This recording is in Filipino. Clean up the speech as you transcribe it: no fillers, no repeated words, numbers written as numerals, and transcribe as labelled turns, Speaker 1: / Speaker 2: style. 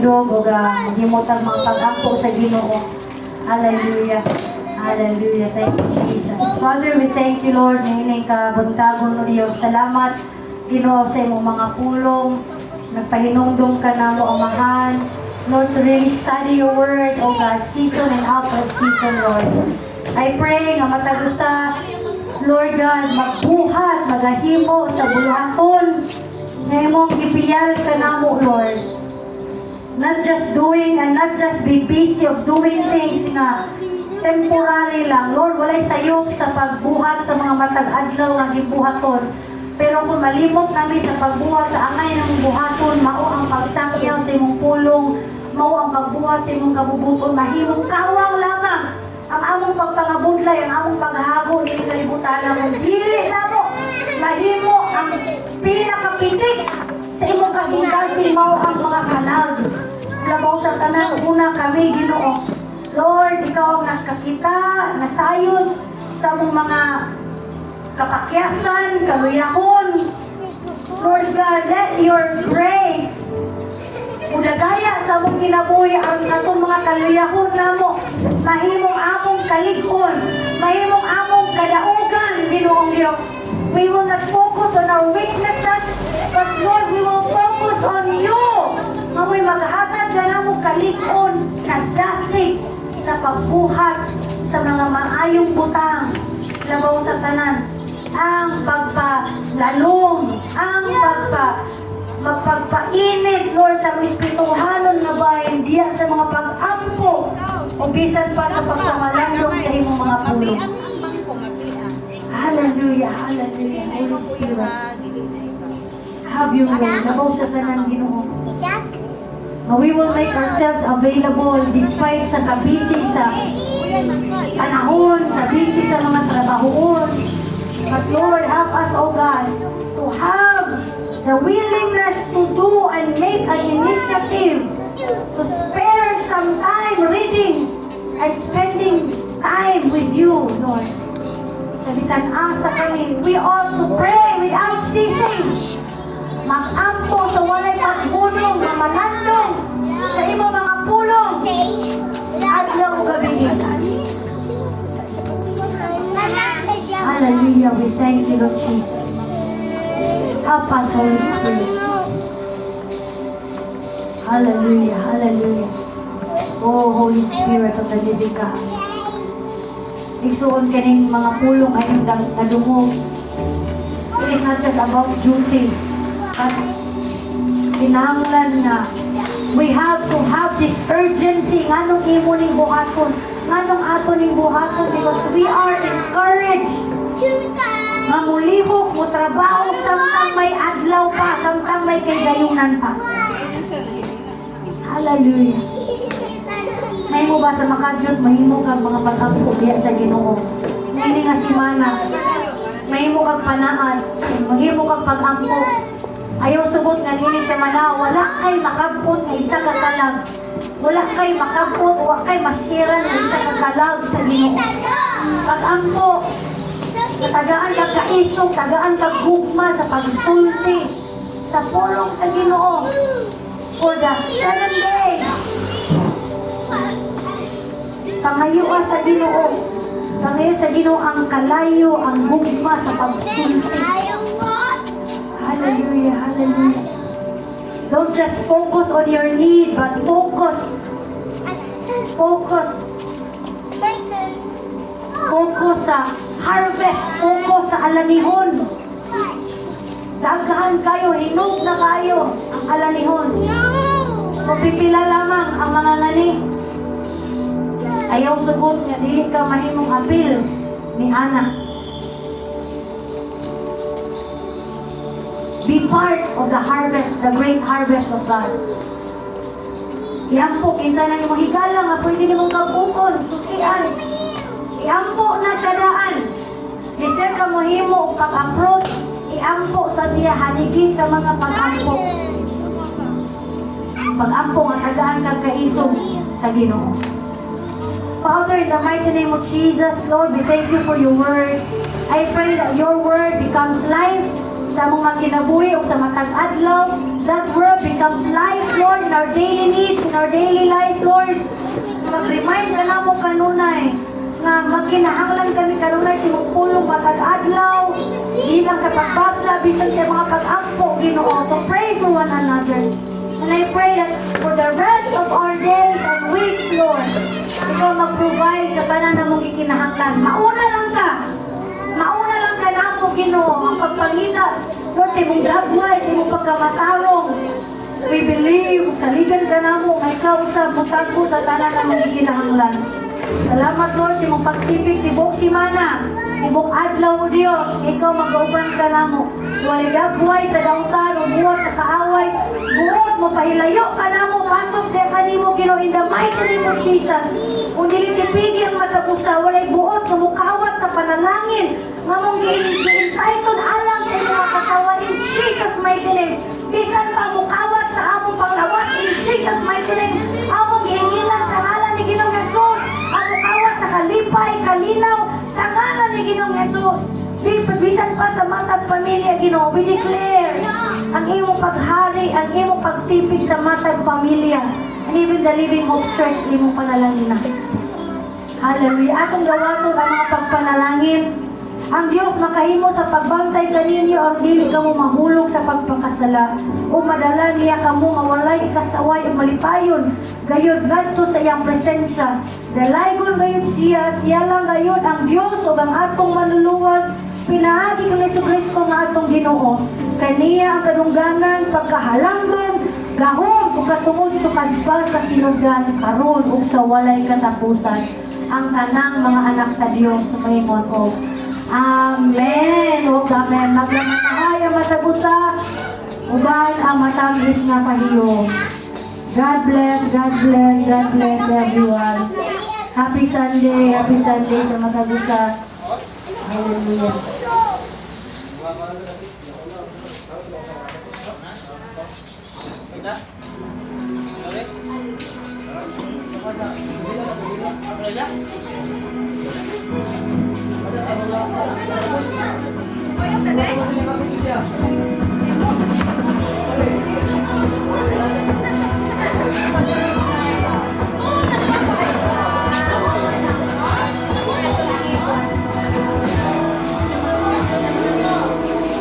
Speaker 1: hinungdog o himutang mga pag-ampo sa Ginoo. Hallelujah. Hallelujah. Thank you, Jesus. Father, we thank you, Lord, na hiling ka buntagon o Diyos. Salamat, Ginoo, sa imong mga pulong. Nagpahinungdong ka na mo, Amahan. Lord, to really study your word, O God, season and out of season, Lord. I pray nga matagusa, Lord God, magbuhat, magahimo sa buluhaton na imong ipiyal ka na mo, Lord. Not just doing and not just be busy of doing things na temporary lang. Lord, walay sayop sa pagbuhat sa mga matag-adlaw ng ibuhaton. Pero kung malimot namin sa pagbuhat sa angay ng buhaton, mao ang pagtangyaw sa imong pulong, mao ang pagbuhat sa imong kabubuton, mahimong kawang lamang ang among pagpangabudlay, ang among paghahago, hindi kalibutan na mong dili na mo. Mahimo ang pinakapitik sa imong kabundasi, mao ang mga kanal. Labaw sa tanan, una kami, Ginoo. Lord, ikaw ang nakakita, nasayon sa mong mga kapakyasan, kaluyahon. Lord God, let your grace udagaya sa mong kinabuhi ang atong mga kaluyahon namo. Mahimong among kalig-on, mahimong among kadaugan, Ginoong Diyos. We will not focus on our weaknesses, but Lord, we will focus on you. Mamoy maghatag ka na mo kalig-on na dasig sa pagbuhat sa mga maayong butang. Labaw sa tanan, ang pagpalalong, ang magpagpainit, Lord, sa mga espirituhalon na bayan diya sa mga pag-ampo o bisan pa sa pagkamalandong sa imong mga pulo. Hallelujah, hallelujah, Holy Spirit. Have your way. Labaw sa tanan, Ginoo. We will make ourselves available despite sa kabisi sa panahon, sa busy sa mga trabahoon. But Lord, help us, O God, to have the willingness to do and make an initiative to spare some time reading and spending time with you, Lord. Sabitan asa kami, we ought to pray without ceasing. Mag-ampo sa walay pagbunong na manandong sa imo mga pulong at lang gabihin. Hallelujah, we thank you, Lord Jesus. Help us, Holy Spirit. Hallelujah, hallelujah. Oh, Holy Spirit of the living God. Isuon kaning mga pulong ay yung nadungog. It is not just about duty, but kinahanglan na we have to have this urgency nganong imo ning buhaton, nganong ato ning buhaton, because we are encouraged nga mulihok mo trabaho samtang may adlaw pa, samtang may kayayunan pa. Hallelujah. May mo ba sa makadyot, mahimo kang mga pag-ampo diya sa Ginoo. Hindi nga simana, mahimo kang panaan, mahimo kang pag-ampo. Ayaw subot nga nini sa mana, wala kay makabot nga isa ka kalag. Wala kay makabot, wala kay masiran nga isa ka kalag sa Ginoo. Pag-ampo, tagaan kag kaisog, tagaan kag gugma sa pagsulti sa pulong sa Ginoo. For the 7 days. Pangayoa sa Ginoo. Pangayo sa Ginoo ang kalayo, ang gugma sa pagsulti. Hallelujah, hallelujah. Don't just focus on your need, but focus sa harvest, focus sa alanihon. Daghan kayo, hinog na kayo ang alanihon. Kung pipila lamang ang mga ngani, ayaw sugot nga dili ka mahimong apil ni Ana. Be part of the harvest, the great harvest of God. Iampo, kinsa na yung higala nga pwede nimong kabukon, susian. Iampo na kadaan. Lisir ka mo himo pag-approach, iampo sa siya haligi sa mga pag-ampo. Pag-ampo nga kadaan kag kaisog sa Ginoo. Father, in the mighty name of Jesus, Lord, we thank you for your word. I pray that your word becomes life sa mga kinabuhi o sa matag-adlaw. That word becomes life, Lord, in our our daily needs, in our daily life, Lord. Mag-remind ka na mo kanunay nga magkinahanglan kami kanunay timupulong matag adlaw bilang sa pagbabla bisan sa mga pag-ampo Ginoo to pray for one another. And I pray that for the rest of our days and weeks, Lord, ikaw mag-provide sa tanan na mong ikinahanglan. Mauna lang ka na mo Ginoo ang pagpangita Lord, timong gabway, timong pagkamatarong. We believe, saligan ka na mo, may ikaw sa mutagpo sa tanan na mong ikinahanglan. Salamat Lord, timong pagtipig, tibok simana, tibok adlaw mo Diyos, ikaw mag-uban ka na mo. Walay gabway sa dautan, o buhat sa kaaway, buhat mo, pahilayo ka na mo, patok sa kanimo, Ginoo, in the mighty name of Jesus. Kung dilitipigi ang matapusa, walay buot, sumukawat sa panalangin, mamong gi-entitled alang sa mga kasawa, in Jesus' mighty name. Bisan pa mukawat sa among panglawat, in Jesus' mighty name. Among gihingilan sa ngalan ni Ginoong Jesus. Among kawat sa kalipay, kalinaw, sa ngalan ni Ginoong Jesus. Bisan pa sa matag pamilya, Ginoo, we declare ang imong paghari, ang imong pagtipig sa matag pamilya. And even the Living Hope Church, imong panalangin na. Hallelujah. Atong gawaton ang mga pagpanalangin. Ang Diyos makahimo sa pagbantay kaninyo ang dili kamo mahulog sa pagpakasala. O madala niya kamo mawalay ikasaway o malipayon. Gayod gadto sa iyang presensya. Dalaygon gayod siya lang gayod ang Diyos o ang atong manluluwas. Pinaagi ko ni Kristo nga atong Ginoo. Kaniya ang kadungganan, pagkahalanggan, gahom o katungod sa kadbal kasinugan karon o sa walay katapusan. Ang tanang mga anak sa Diyos sa mahimon o. Amen. O amen. Maglamanahay ang matagusa. Uban ang matangis na pahiyo. God bless, God bless, God bless everyone. Happy Sunday sa matagusa. Hallelujah.
Speaker 2: Payong ka, guys?